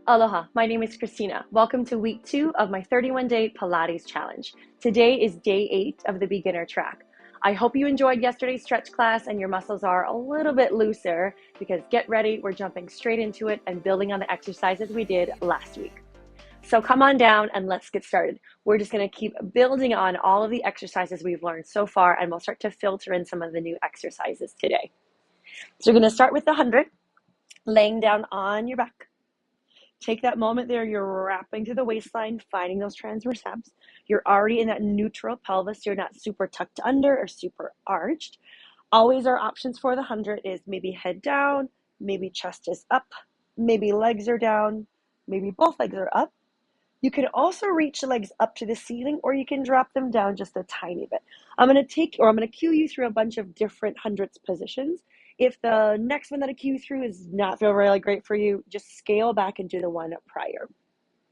Aloha, my name is Christina. Welcome to week 2 of my 31-day Pilates challenge. Today is day 8 of the beginner track. I hope you enjoyed yesterday's stretch class and your muscles are a little bit looser because get ready, we're jumping straight into it and building on the exercises we did last week. So come on down and let's get started. We're just going to keep building on all of the exercises we've learned so far and we'll start to filter in some of the new exercises today. So we're going to start with the 100, laying down on your back. Take that moment there, you're wrapping to the waistline, finding those transverse abs. You're already in that neutral pelvis, you're not super tucked under or super arched. Always our options for the 100 is maybe head down, maybe chest is up, maybe legs are down, maybe both legs are up. You can also reach the legs up to the ceiling or you can drop them down just a tiny bit. I'm going to cue you through a bunch of different hundreds positions. If the next one that I cue through is not feel really great for you, just scale back and do the one prior.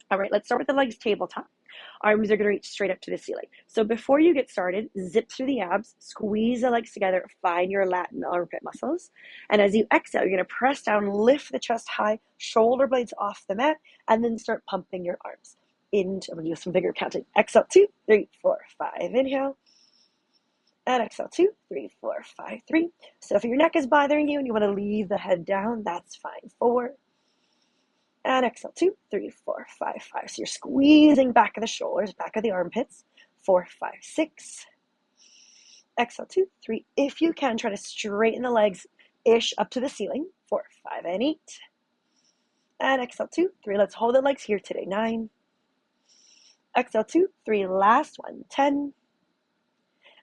All right, let's start with the legs tabletop. Arms are going to reach straight up to the ceiling. So before you get started, zip through the abs, squeeze the legs together, find your lat and armpit muscles. And as you exhale, you're going to press down, lift the chest high, shoulder blades off the mat, and then start pumping your arms. I'm going to do some bigger counting. Exhale, 2, 3, 4, 5. Inhale. And exhale, 2, 3, 4, 5, 3. So if your neck is bothering you and you want to leave the head down, that's fine. 4. And exhale, 2, 3, 4, 5, 5. So you're squeezing back of the shoulders, back of the armpits. 4, 5, 6. Exhale, 2, 3. If you can, try to straighten the legs-ish up to the ceiling. 4, 5, and 8. And exhale, 2, 3. Let's hold the legs here today. 9. Exhale, 2, 3. Last one. 10.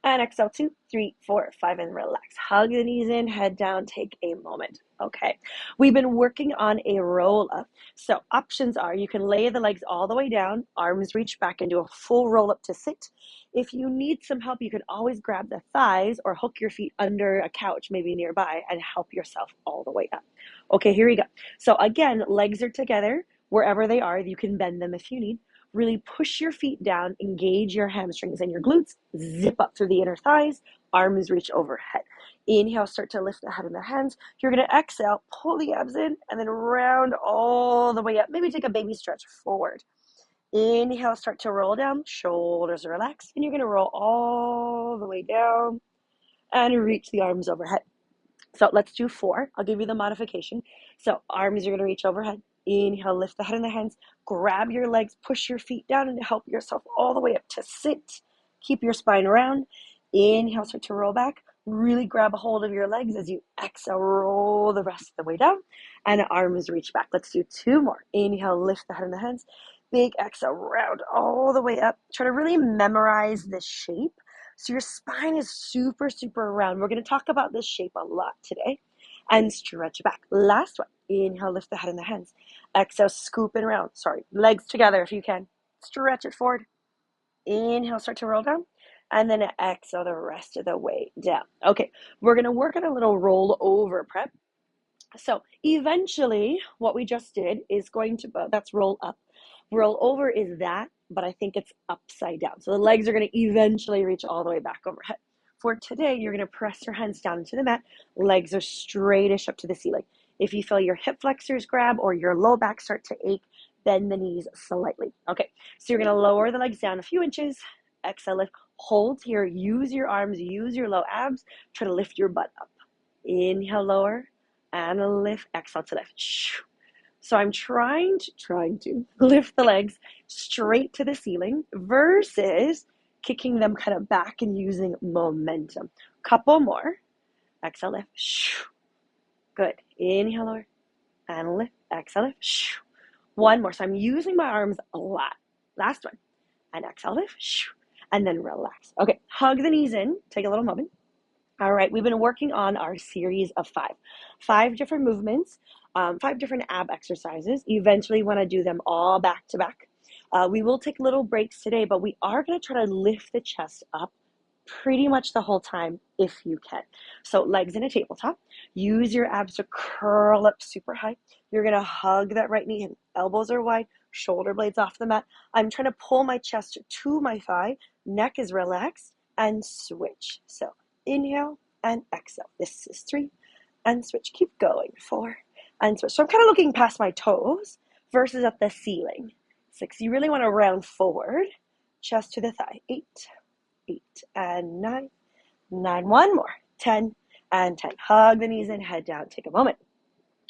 And exhale, 2, 3, 4, 5, and relax. Hug the knees in, head down, take a moment. Okay, we've been working on a roll up. So options are you can lay the legs all the way down, arms reach back and do a full roll up to sit. If you need some help, you can always grab the thighs or hook your feet under a couch, maybe nearby, and help yourself all the way up. Okay, here we go. So again, legs are together wherever they are. You can bend them if you need. Really push your feet down, engage your hamstrings and your glutes, zip up through the inner thighs, arms reach overhead. Inhale, start to lift the head and the hands. You're going to exhale, pull the abs in, and then round all the way up. Maybe take a baby stretch forward. Inhale, start to roll down, shoulders relax, and you're going to roll all the way down and reach the arms overhead. So let's do 4. I'll give you the modification. So arms are going to reach overhead. Inhale, lift the head and the hands. Grab your legs, push your feet down and help yourself all the way up to sit. Keep your spine round. Inhale, start to roll back. Really grab a hold of your legs as you exhale, roll the rest of the way down. And arms reach back. Let's do 2 more. Inhale, lift the head and the hands. Big exhale, round all the way up. Try to really memorize this shape. So your spine is super, super round. We're going to talk about this shape a lot today. And stretch back. Last one. Inhale, lift the head and the hands. Exhale, scoop it around. Legs together if you can. Stretch it forward. Inhale, start to roll down. And then exhale the rest of the way down. Okay, we're going to work on a little roll over prep. So eventually, what we just did is going to, that's roll up. Roll over is that, but I think it's upside down. So the legs are going to eventually reach all the way back overhead. For today, you're going to press your hands down into the mat. Legs are straightish up to the ceiling. If you feel your hip flexors grab or your low back start to ache, bend the knees slightly. Okay, so you're going to lower the legs down a few inches. Exhale, lift. Hold here. Use your arms. Use your low abs. Try to lift your butt up. Inhale, lower, and lift. Exhale to lift. So I'm trying to lift the legs straight to the ceiling versus kicking them kind of back and using momentum. Couple more. Exhale, lift. Good. Inhale, lower, and lift. Exhale, lift. One more. So I'm using my arms a lot. Last one. And exhale, lift. And then relax. Okay, hug the knees in. Take a little moment. All right, we've been working on our series of 5. 5 different movements, 5 different ab exercises. Eventually want to do them all back to back. We will take little breaks today, but we are going to try to lift the chest up pretty much the whole time if you can. So legs in a tabletop. Use your abs to curl up super high. You're going to hug that right knee in. Elbows are wide, shoulder blades off the mat. I'm trying to pull my chest to my thigh. Neck is relaxed and switch. So inhale and exhale. This is 3 and switch. Keep going. 4 and switch. So I'm kind of looking past my toes versus at the ceiling. 6, you really want to round forward, chest to the thigh. 8, 8, and 9, 9, one more, 10, and 10. Hug the knees in, head down, take a moment.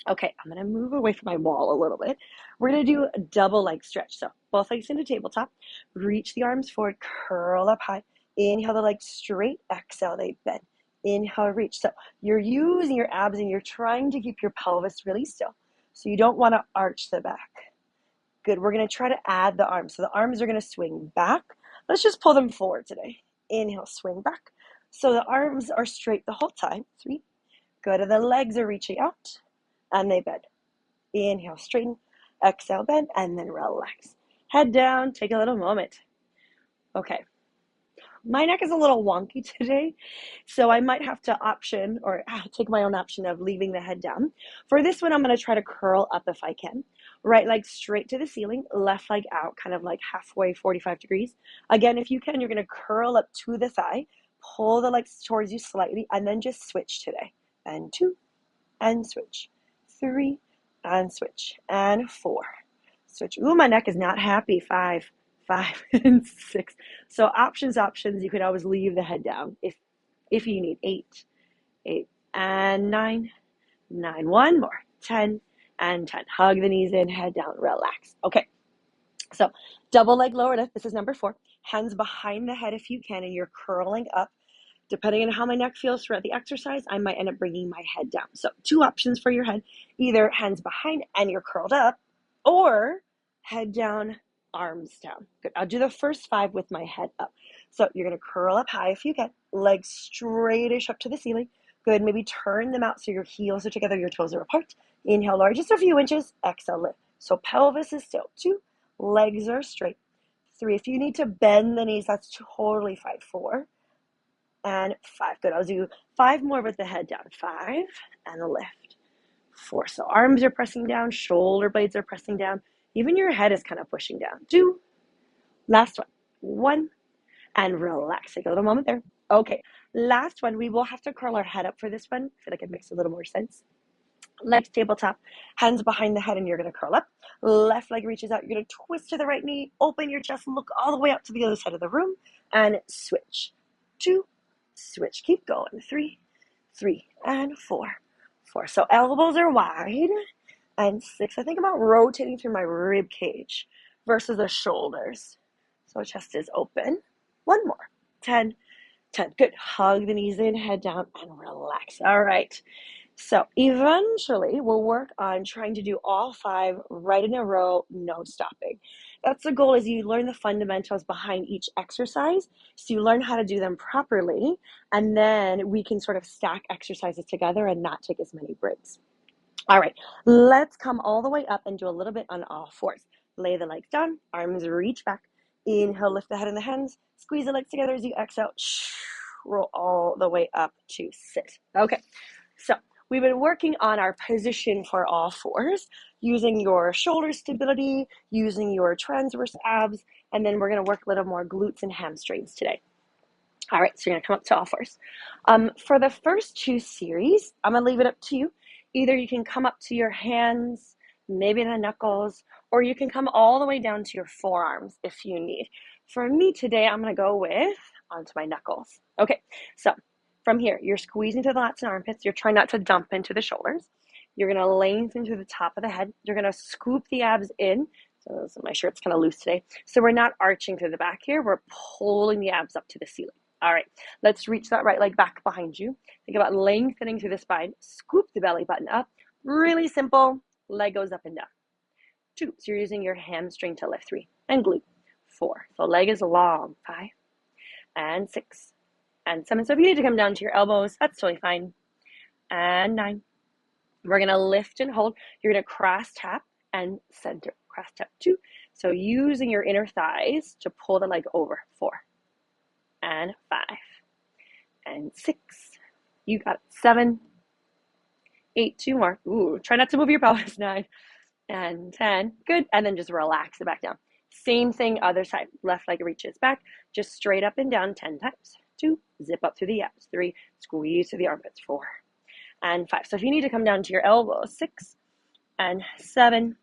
Okay, I'm going to move away from my wall a little bit. We're going to do a double leg stretch. So both legs into tabletop, reach the arms forward, curl up high. Inhale the legs straight, exhale, they bend. Inhale, reach. So you're using your abs and you're trying to keep your pelvis really still. So you don't want to arch the back. Good, we're going to try to add the arms. So the arms are going to swing back. Let's just pull them forward today. Inhale, swing back. So the arms are straight the whole time. 3. Good, and the legs are reaching out and they bend. Inhale, straighten, exhale, bend, and then relax. Head down, take a little moment. Okay, my neck is a little wonky today, so I might have to option or take my own option of leaving the head down. For this one, I'm going to try to curl up if I can. Right leg straight to the ceiling, left leg out, kind of like halfway, 45 degrees. Again, if you can, you're going to curl up to the thigh, pull the legs towards you slightly, and then just switch today. And 2, and switch. 3, and switch. And 4, switch. Ooh, my neck is not happy. 5, 5, and 6. So options. You could always leave the head down if you need. 8, 8, and 9, 9. One more. 10, and 10. Hug the knees in, head down, relax. Okay. So double leg lower lift. This is number 4. Hands behind the head if you can, and you're curling up. Depending on how my neck feels throughout the exercise, I might end up bringing my head down. So 2 options for your head, either hands behind and you're curled up, or head down, arms down. Good. I'll do the first 5 with my head up. So you're going to curl up high if you can, legs straightish up to the ceiling. Good. Maybe turn them out so your heels are together, your toes are apart. Inhale, lower just a few inches. Exhale, lift. So pelvis is still. 2, legs are straight. 3, if you need to bend the knees, that's totally fine. 4, and 5. Good. I'll do 5 more with the head down. 5, and a lift. 4. So arms are pressing down, shoulder blades are pressing down. Even your head is kind of pushing down. 2. Last one. 1, and relax. Take a little moment there. Okay. Last one. We will have to curl our head up for this one. I feel like it makes a little more sense. Legs tabletop, hands behind the head, and you're going to curl up. Left leg reaches out. You're going to twist to the right knee, open your chest, look all the way out to the other side of the room, and switch. 2, switch, keep going. 3, 3, and 4, 4. So elbows are wide. And 6, I think about rotating through my rib cage versus the shoulders. So chest is open. 1 more. 10, 10. Good. Hug the knees in, head down, and relax. All right. So eventually we'll work on trying to do all 5 right in a row, no stopping. That's the goal, is you learn the fundamentals behind each exercise. So you learn how to do them properly, and then we can sort of stack exercises together and not take as many breaks. All right, let's come all the way up and do a little bit on all 4s. Lay the legs down, arms reach back. Inhale, lift the head and the hands. Squeeze the legs together as you exhale. Roll all the way up to sit. Okay, so we've been working on our position for all 4s, using your shoulder stability, using your transverse abs, and then we're going to work a little more glutes and hamstrings today. All right, so you're going to come up to all 4s. For the first 2 series, I'm going to leave it up to you. Either you can come up to your hands, maybe the knuckles, or you can come all the way down to your forearms if you need. For me today, I'm going to go with onto my knuckles. Okay, so from here, you're squeezing to the lats and armpits. You're trying not to dump into the shoulders. You're going to lengthen through the top of the head. You're going to scoop the abs in. So my shirt's kind of loose today. So we're not arching through the back here. We're pulling the abs up to the ceiling. All right, let's reach that right leg back behind you. Think about lengthening through the spine. Scoop the belly button up. Really simple. Leg goes up and down. 2, so you're using your hamstring to lift. 3, and glute. 4, so leg is long. 5, and 6, and 7. So if you need to come down to your elbows, that's totally fine. And 9. We're going to lift and hold. You're going to cross tap and center. Cross tap. 2. So using your inner thighs to pull the leg over. 4, and 5, and 6. You got it. 7, 8. 2 more. Ooh, try not to move your pelvis. 9, and 10. Good. And then just relax it back down. Same thing, other side. Left leg reaches back. Just straight up and down 10 times. 2, zip up through the abs. 3, squeeze to the armpits. 4, and 5. So if you need to come down to your elbows, 6, and 7,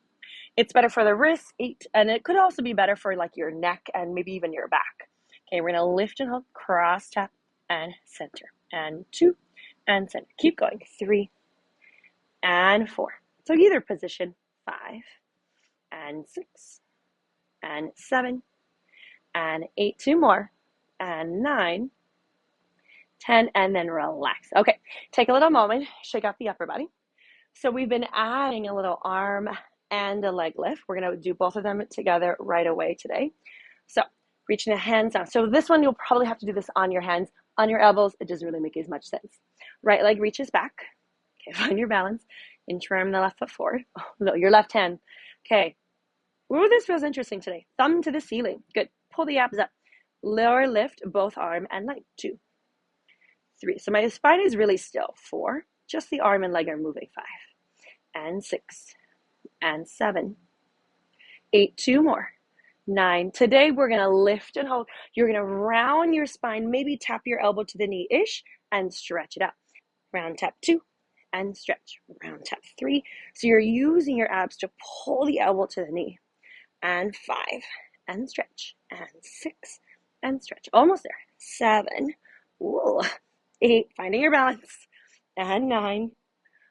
It's better for the wrists, 8, and it could also be better for like your neck and maybe even your back. Okay, we're gonna lift and hold, cross tap and center, and 2 and center. Keep going, 3 and 4. So either position, 5 and 6 and 7 and 8, 2 more, and 9, 10, and then relax. Okay, take a little moment, shake out the upper body. So we've been adding a little arm and a leg lift. We're gonna do both of them together right away today. So reaching the hands down. So this one, you'll probably have to do this on your hands, on your elbows. It doesn't really make as much sense. Right leg reaches back. Okay, find your balance. Inchworm the left foot forward. Oh, no, your left hand. Okay. Ooh, this feels interesting today. Thumb to the ceiling. Good. Pull the abs up. Lower lift, both arm and leg. 2, 3. So my spine is really still. 4. Just the arm and leg are moving. 5 and 6 and 7, 8. 2 more. 9. Today we're going to lift and hold. You're going to round your spine, maybe tap your elbow to the knee-ish and stretch it out. Round tap 2 and stretch. Round tap 3. So you're using your abs to pull the elbow to the knee. And 5 and stretch. And 6 and stretch. Almost there. 7. Ooh. 8. Finding your balance. And 9.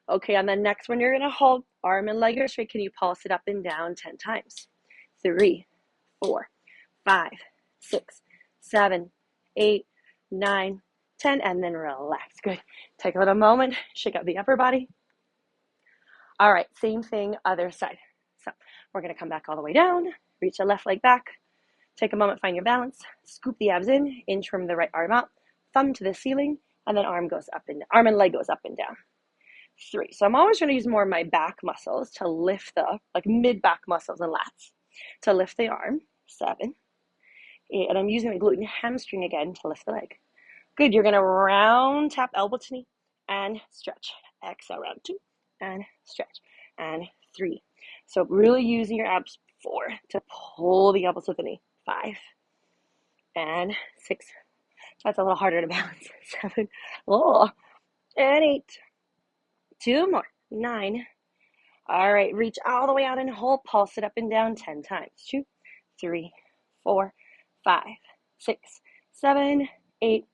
Okay, on the next one, you're going to hold arm and leg are straight. Can you pulse it up and down 10 times? 3, 4, 5, 6, 7, 8, 9, 10, and then relax. Good. Take a little moment, shake out the upper body. All right, same thing, other side. So we're going to come back all the way down, reach the left leg back, take a moment, find your balance, scoop the abs in, inch from the right arm out, thumb to the ceiling, and then arm and leg goes up and down. 3. So I'm always trying to use more of my back muscles to lift the, like mid-back muscles and lats, to lift the arm. 7, 8, and I'm using the glute and hamstring again to lift the leg. Good, you're gonna round, tap elbow to knee, and stretch. Exhale, round 2, and stretch, and 3. So really using your abs. 4, to pull the elbow to the knee. 5, and 6. That's a little harder to balance. 7, oh, and 8. 2 more. 9. All right, reach all the way out and hold. Pulse it up and down 10 times. 2, 3, 4, 5, 6, 7, 8,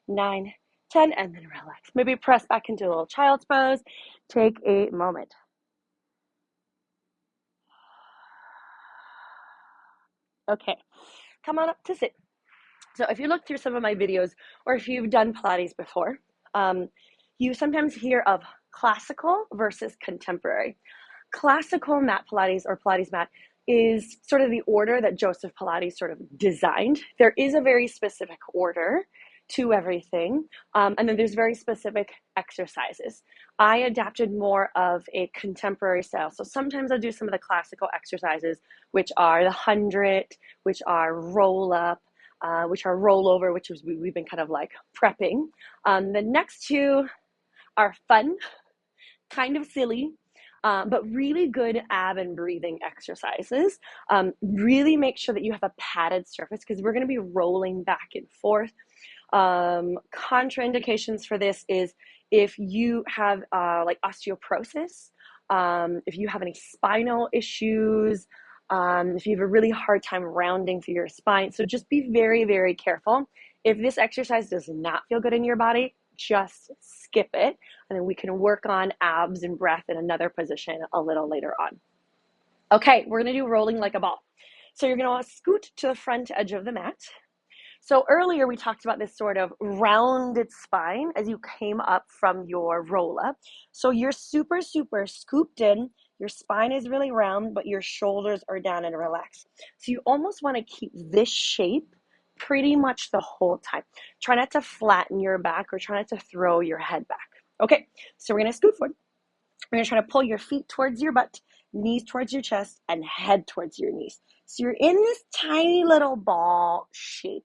9, 10, and then relax. Maybe press back into a little child's pose. Take a moment. Okay, come on up to sit. So if you look through some of my videos, or if you've done Pilates before, you sometimes hear of classical versus contemporary. Classical mat Pilates, or Pilates mat, is sort of the order that Joseph Pilates sort of designed. There is a very specific order to everything, and then there's very specific exercises. I adapted more of a contemporary style. So sometimes I do some of the classical exercises, which are the 100, which are roll up, which are rollover, which is we've been kind of like prepping. The next 2 are fun, kind of silly, but really good ab and breathing exercises. Really make sure that you have a padded surface because we're going to be rolling back and forth. Contraindications for this is if you have like osteoporosis, if you have any spinal issues, if you have a really hard time rounding through your spine. So just be very, very careful. If this exercise does not feel good in your body, just skip it, and then we can work on abs and breath in another position a little later on. Okay, we're going to do rolling like a ball. So you're going to scoot to the front edge of the mat. So earlier we talked about this sort of rounded spine as you came up from your roll up. So you're super, super scooped in. Your spine is really round, but your shoulders are down and relaxed. So you almost want to keep this shape pretty much the whole time. Try not to flatten your back or try not to throw your head back. Okay, so we're going to scoot forward. We're going to try to pull your feet towards your butt, knees towards your chest, and head towards your knees. So you're in this tiny little ball shape.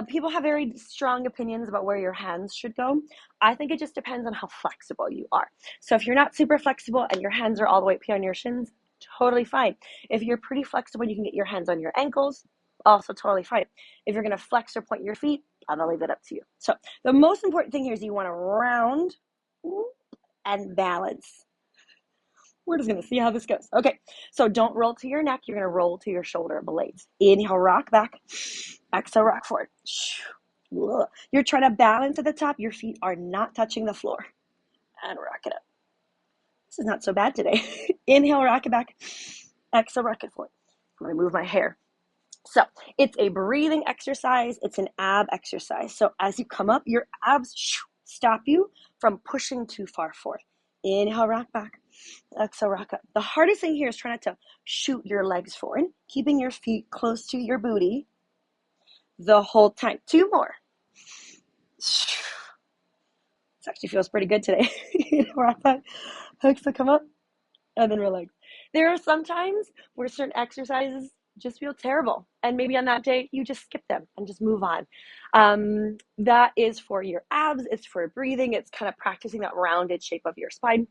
People have very strong opinions about where your hands should go. I think it just depends on how flexible you are. So if you're not super flexible and your hands are all the way up here on your shins, totally fine. If you're pretty flexible, you can get your hands on your ankles, also totally fine. If you're going to flex or point your feet, I'm going to leave it up to you. So the most important thing here is you want to round and balance. We're just going to see how this goes. Okay, so don't roll to your neck. You're going to roll to your shoulder blades. Inhale, rock back. Exhale, rock forward. You're trying to balance at the top. Your feet are not touching the floor. And rock it up. This is not so bad today. Inhale, rock it back. Exhale, rock it forward. I'm going to move my hair. So it's a breathing exercise. It's an ab exercise. So as you come up, your abs stop you from pushing too far forward. Inhale, rock back. Exhale, rock up. The hardest thing here is trying not to shoot your legs forward, keeping your feet close to your booty the whole time. 2 more. This actually feels pretty good today. Rock back. Exhale, come up, and then relax. There are some times where certain exercises just feel terrible, and maybe on that day you just skip them and just move on. That is for your abs. It's for breathing. It's kind of practicing that rounded shape of your spine.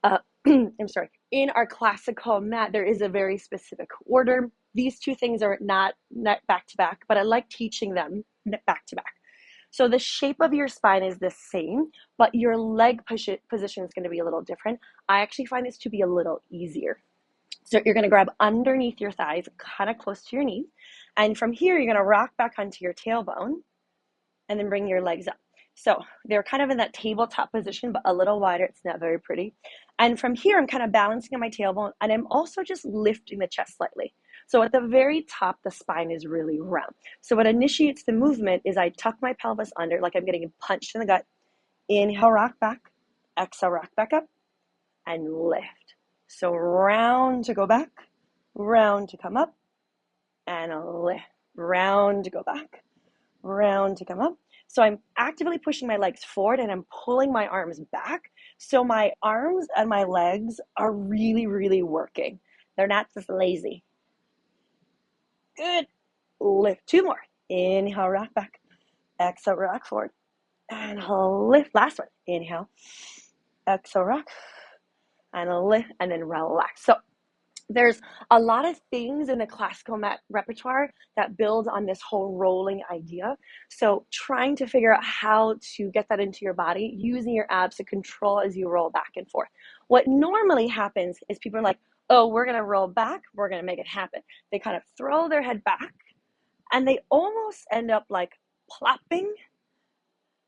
I'm sorry. In our classical mat, there is a very specific order. These 2 things are not back to back, but I like teaching them back to back. So the shape of your spine is the same, but your leg position is going to be a little different. I actually find this to be a little easier. So you're going to grab underneath your thighs, kind of close to your knees. And from here, you're going to rock back onto your tailbone and then bring your legs up. So they're kind of in that tabletop position, but a little wider. It's not very pretty. And from here, I'm kind of balancing on my tailbone, and I'm also just lifting the chest slightly. So at the very top, the spine is really round. So what initiates the movement is I tuck my pelvis under, like I'm getting punched in the gut. Inhale, rock back. Exhale, rock back up. And lift. So round to go back. Round to come up. And lift. Round to go back. Round to come up. So I'm actively pushing my legs forward and I'm pulling my arms back. So my arms and my legs are really, really working. They're not just lazy. Good. Lift. 2 more. Inhale, rock back. Exhale, rock forward. And lift. Last one. Inhale. Exhale, rock. And lift. And then relax. So there's a lot of things in the classical mat repertoire that build on this whole rolling idea. So trying to figure out how to get that into your body, using your abs to control as you roll back and forth. What normally happens is people are like, oh, we're going to roll back. We're going to make it happen. They kind of throw their head back and they almost end up like plopping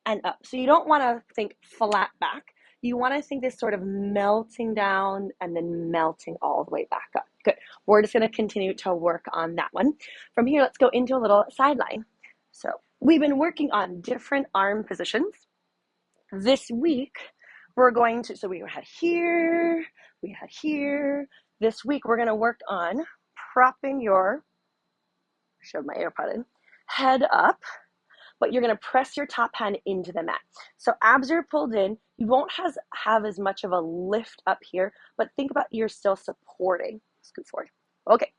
and up. So you don't want to think flat back. You want to think this sort of melting down and then melting all the way back up. Good. We're just going to continue to work on that one. From here, let's go into a little sideline. So we've been working on different arm positions. This week, we're going to, so we had here, we had here. This week, we're going to work on propping your, shove my AirPod in, head up. But you're going to press your top hand into the mat. So abs are pulled in. You won't have as much of a lift up here, but think about you're still supporting. Scoot forward. Okay.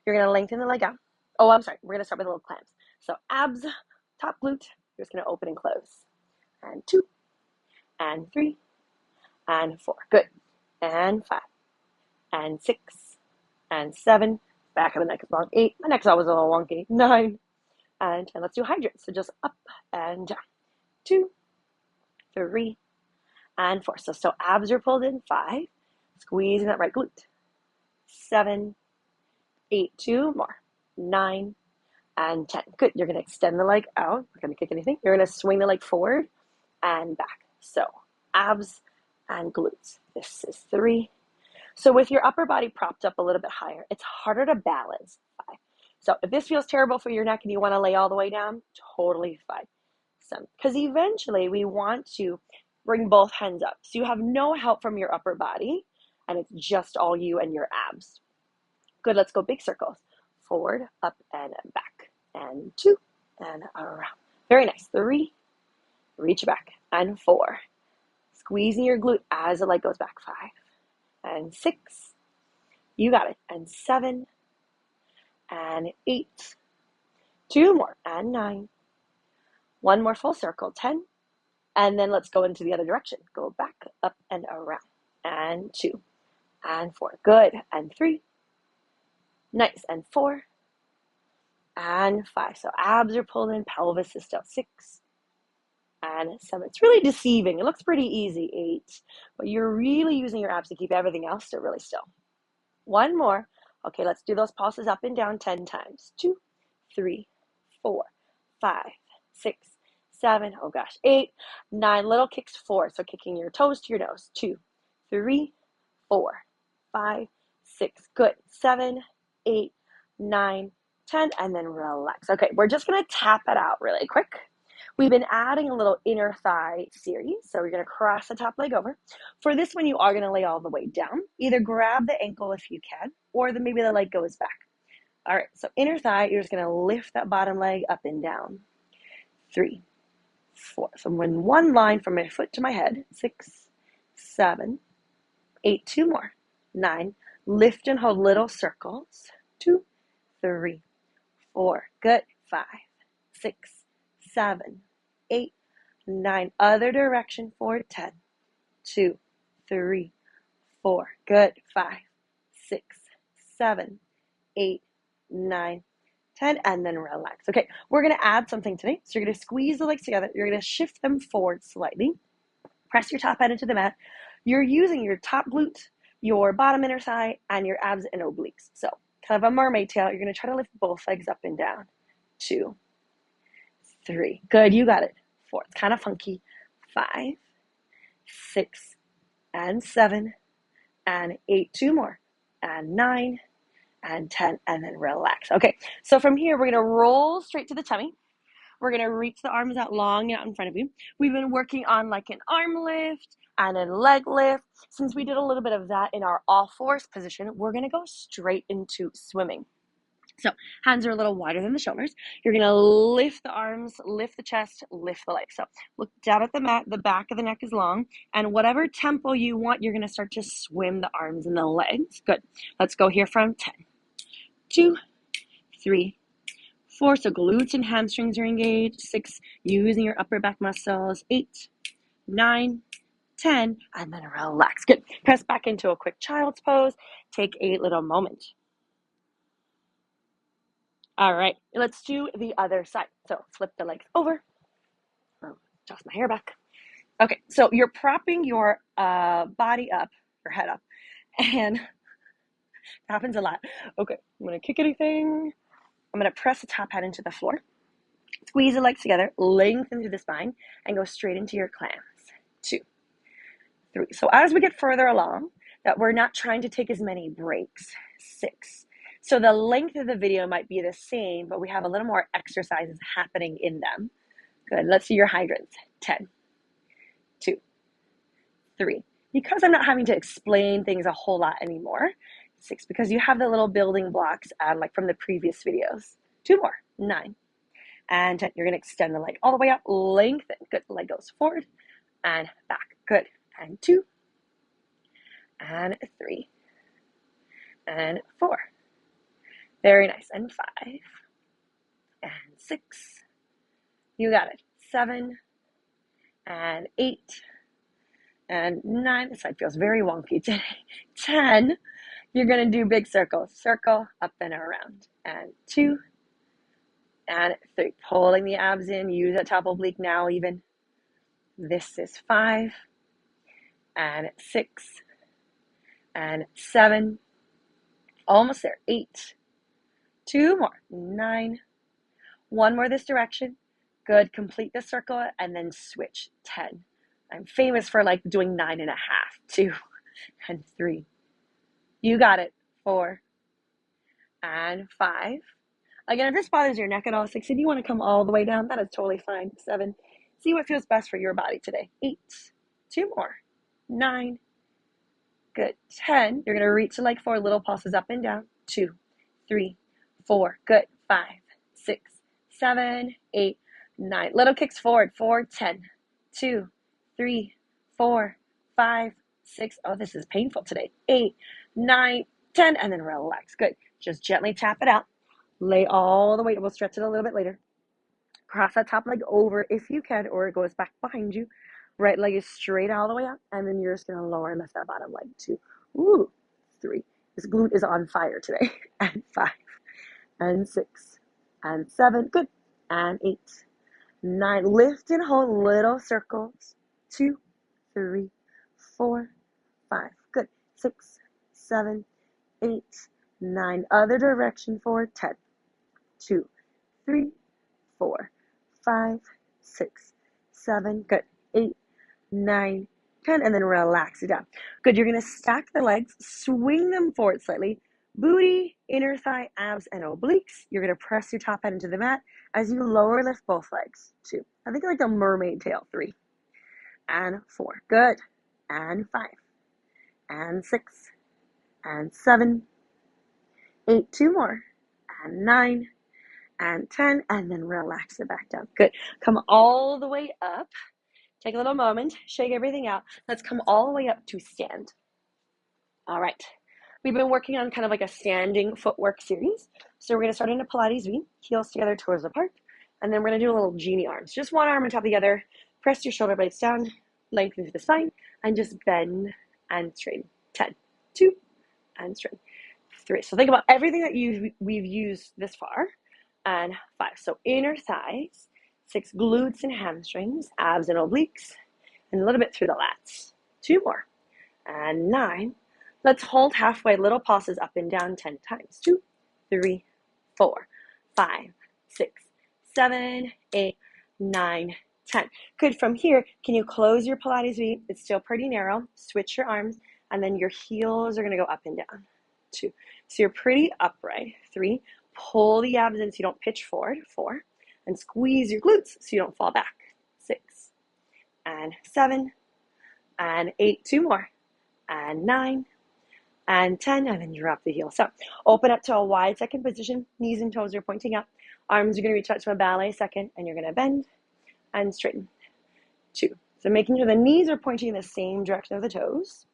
You're going to lengthen the leg out. Oh, I'm sorry. We're going to start with a little clamps. So abs, top glute. You're just going to open and close. And 2, and 3, and 4. Good. And 5, and 6, and 7. Back of the neck is long. 8. My neck's always a little wonky. 9. And 10. Let's do hydrants. So just up and down. 2, 3, and 4. So abs are pulled in. 5. Squeezing that right glute. 7, 8. 2 more. 9 and 10. Good. You're going to extend the leg out. Not going to kick anything. You're going to swing the leg forward and back. So abs and glutes. This is 3. So with your upper body propped up a little bit higher, it's harder to balance. 5. So if this feels terrible for your neck and you want to lay all the way down, totally fine. Because eventually we want to bring both hands up. So you have no help from your upper body and it's just all you and your abs. Good, let's go big circles. Forward, up, and back. And 2, and around. Very nice. 3, reach back. And 4. Squeezing your glute as the leg goes back. 5, and 6. You got it. And 7, and 8. 2 more, and 9. 1 more full circle, 10. And then let's go into the other direction. Go back, up, and around. And 2, and 4. Good. And 3. Nice. And 4. And 5. So abs are pulled in, pelvis is still. 6, and 7. It's really deceiving. It looks pretty easy, 8, but you're really using your abs to keep everything else to really still. 1 more. Okay, let's do those pulses up and down 10 times. 2, 3, 4, 5, 6, 7, oh gosh, 8, 9, little kicks, 4. So kicking your toes to your nose. 2, 3, 4, 5, 6. Good. 7, 8, 9, 10, and then relax. Okay, we're just gonna tap it out really quick. We've been adding a little inner thigh series, so we're gonna cross the top leg over. For this one, you are gonna lay all the way down. Either grab the ankle if you can, or then maybe the leg goes back. All right, so inner thigh, you're just gonna lift that bottom leg up and down. 3, 4. So I'm in one line from my foot to my head. 6, 7, 8. 2 more. 9. Lift and hold little circles. 2, 3, 4. Good. 5, 6, 7, 8, 9. Other direction for 10. 2, 3, 4. Good. 5, 6, 7, 8, 9, 10, and then relax. Okay, we're gonna add something today. So you're gonna squeeze the legs together. You're gonna shift them forward slightly. Press your top head into the mat. You're using your top glute, your bottom inner thigh, and your abs and obliques. So kind of a mermaid tail. You're gonna try to lift both legs up and down. 2, 3. Good, you got it. 4. It's kind of funky. 5, 6, and 7, and 8. 2 more, and 9, and 10, and then relax. Okay, so from here, we're gonna roll straight to the tummy. We're gonna reach the arms out long out in front of you. We've been working on like an arm lift and a leg lift. Since we did a little bit of that in our all fours position, we're gonna go straight into swimming. So hands are a little wider than the shoulders. You're gonna lift the arms, lift the chest, lift the legs. So look down at the mat, the back of the neck is long, and whatever tempo you want, you're gonna start to swim the arms and the legs. Good, let's go here from 10, 2, 3, 4, so glutes and hamstrings are engaged. 6, using your upper back muscles. 8, 9, 10, and then relax. Good. Press back into a quick child's pose. Take a little moment. All right, let's do the other side. So flip the legs over. Toss my hair back. Okay, so you're propping your body up, your head up, and it happens a lot. Okay, I'm gonna kick anything. I'm gonna press the top head into the floor. Squeeze the legs together, lengthen through the spine, and go straight into your clams. 2, 3. So as we get further along, that we're not trying to take as many breaks. 6. So the length of the video might be the same, but we have a little more exercises happening in them. Good. Let's see your hydrants. 10, 2, 3. Because I'm not having to explain things a whole lot anymore. 6, because you have the little building blocks like from the previous videos. 2 more. 9. And 10. You're going to extend the leg all the way up, lengthen. Good. The leg goes forward and back. Good. And 2, and 3, and 4. Very nice. And 5, and 6. You got it. 7, and 8, and 9. This side feels very wonky today. 10. You're going to do big circles. Circle, up and around. And 2, and 3. Pulling the abs in. Use that top oblique now even. This is 5, and 6, and 7. Almost there. 8. 2 more. 9. 1 more this direction. Good. Complete the circle and then switch. 10. I'm famous for like doing 9.5. 2, and 3. You got it. 4, and 5. Again, if this bothers your neck at all, 6, and you want to come all the way down, that is totally fine. 7. See what feels best for your body today. 8. 2 more. 9. Good. 10. You're going to reach the leg forward, little pulses up and down. 2, 3, 4. Good. 5, 6, 7, 8, 9. Little kicks forward. 4, 10, 2, 3, 4, 5, 6. Oh, this is painful today. 8, 9, 10, and then relax. Good. Just gently tap it out. Lay all the weight. We'll stretch it a little bit later. Cross that top leg over if you can, or it goes back behind you. Right leg is straight all the way up, and then you're just going to lower and lift that bottom leg. 2, 3. This glute is on fire today. And 5, and 6, and 7. Good. And 8, 9. Lift and hold little circles. 2, 3, 4, 5. Good. 6, 7, 8, 9. Other direction for 10. 2, 3, 4, 5, 6, 7. Good. 8, 9, 10. And then relax it down. Good. You're going to stack the legs, swing them forward slightly. Booty, inner thigh, abs, and obliques. You're going to press your top head into the mat as you lower lift both legs. 2. I think like the mermaid tail. 3 and 4. Good. And 5 and 6 and 7, 8. 2 more. And 9 and 10. And then relax it back down. Good. Come all the way up. Take a little moment. Shake everything out. Let's come all the way up to stand. All right. We've been working on kind of like a standing footwork series. So we're going to start into Pilates V, heels together, toes apart. And then we're going to do a little genie arms. Just one arm on top of the other. Press your shoulder blades down, lengthen through the spine, and just bend and straighten. 10, 2, and straighten. 3. So think about everything that we've used this far. And 5. So inner thighs, 6 glutes and hamstrings, abs and obliques, and a little bit through the lats. 2 more. And 9. Let's hold halfway, little pauses up and down 10 times. 2, 3, 4, 5, 6, 7, 8, 9, 10. Good. From here, can you close your Pilates V? It's still pretty narrow. Switch your arms, and then your heels are going to go up and down. 2. So you're pretty upright. 3. Pull the abs in so you don't pitch forward. 4. And squeeze your glutes so you don't fall back. 6. And 7. And 8. 2 more. And 9. And 10, and then drop the heels. So open up to a wide second position. Knees and toes are pointing up. Arms are going to reach out to a ballet second, and you're going to bend and straighten. 2. So making sure the knees are pointing in the same direction of the toes.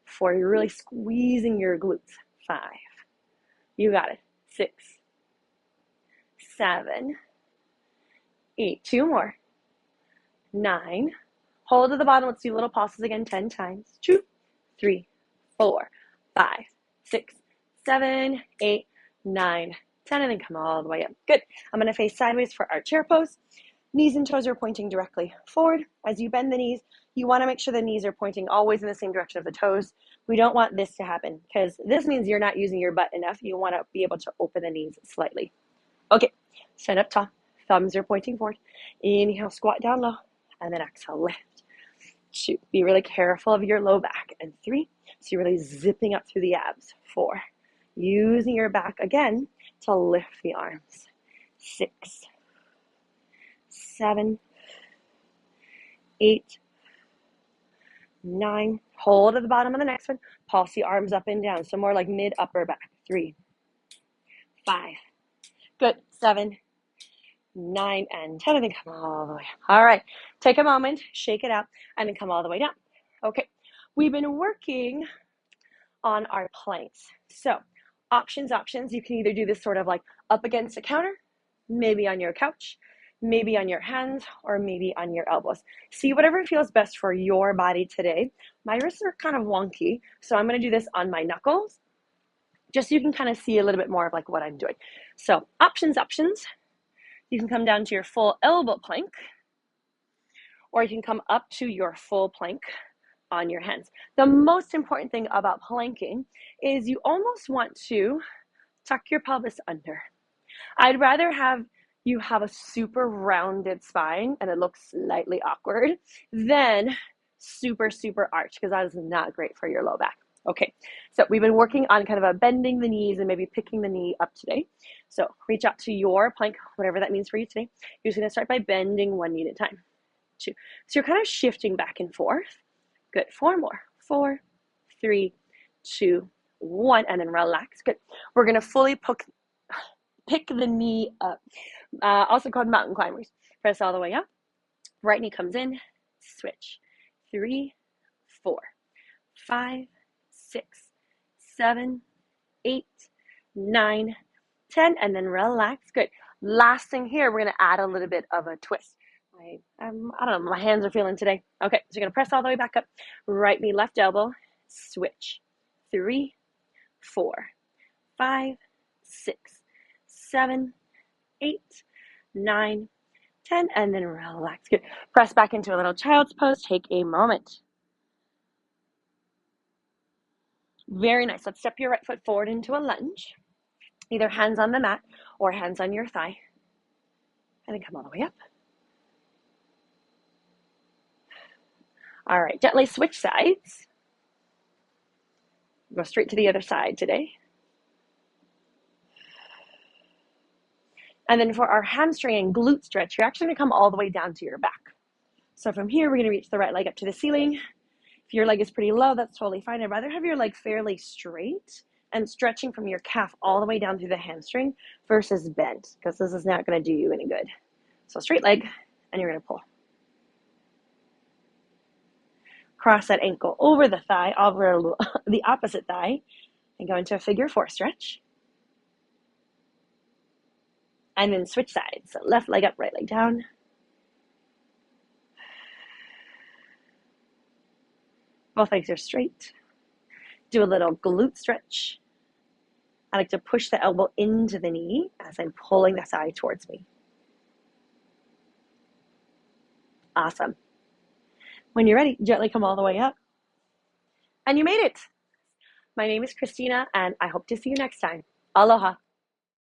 4, you're really squeezing your glutes. 5. You got it. 6, 7, 8. 2 more. 9. Hold at the bottom. Let's do little pauses again 10 times. 2, 3, 4, 5, 6, 7, 8, 9, 10, and then come all the way up. Good. I'm going to face sideways for our chair pose. Knees and toes are pointing directly forward. As you bend the knees, you want to make sure the knees are pointing always in the same direction of the toes. We don't want this to happen because this means you're not using your butt enough. You want to be able to open the knees slightly. Okay, stand up tall. Thumbs are pointing forward. Inhale, squat down low, and then exhale, lift. 2, be really careful of your low back. And 3, so you're really zipping up through the abs. 4, using your back again to lift the arms. 6, 7, 8, 9. Hold at the bottom of the next one. Pulse the arms up and down. So more like mid upper back. 3, 5. Good. 7, 9, and 10. And then come all the way up. All right. Take a moment, shake it out, and then come all the way down. Okay. We've been working on our planks. So options. You can either do this sort of like up against a counter, maybe on your couch, maybe on your hands, or maybe on your elbows. See whatever feels best for your body today. My wrists are kind of wonky, so I'm going to do this on my knuckles, just so you can kind of see a little bit more of like what I'm doing. So options. You can come down to your full elbow plank, or you can come up to your full plank on your hands. The most important thing about planking is you almost want to tuck your pelvis under. I'd rather have you have a super rounded spine and it looks slightly awkward than super arch, because that is not great for your low back. Okay, so we've been working on kind of a bending the knees and maybe picking the knee up today. So reach out to your plank, whatever that means for you today. You're just going to start by bending one knee at a time. 2. So you're kind of shifting back and forth. Good. 4 more. 4, 3, 2, 1, and then relax. Good. We're going to fully pick the knee up, also called mountain climbers. Press all the way up. Right knee comes in. Switch. 3, 4, 5, 6, 7, 8, 9, 10, and then relax. Good. Last thing here, we're going to add a little bit of a twist. I don't know, my hands are feeling today. Okay, so you're going to press all the way back up. Right knee, left elbow. Switch. 3, 4, 5, 6, 7, 8, 9, 10, and then relax. Good. Press back into a little child's pose. Take a moment. Very nice. Let's step your right foot forward into a lunge. Either hands on the mat or hands on your thigh. And then come all the way up. All right, gently switch sides. Go straight to the other side today. And then for our hamstring and glute stretch, you're actually going to come all the way down to your back. So from here, we're going to reach the right leg up to the ceiling. If your leg is pretty low, that's totally fine. I'd rather have your leg fairly straight and stretching from your calf all the way down through the hamstring versus bent, because this is not going to do you any good. So straight leg, and you're going to pull. Cross that ankle over the thigh, over the opposite thigh, and go into a figure 4 stretch. And then switch sides. So left leg up, right leg down. Both legs are straight. Do a little glute stretch. I like to push the elbow into the knee as I'm pulling the thigh towards me. Awesome. When you're ready, gently come all the way up. And you made it. My name is Christina, and I hope to see you next time. Aloha.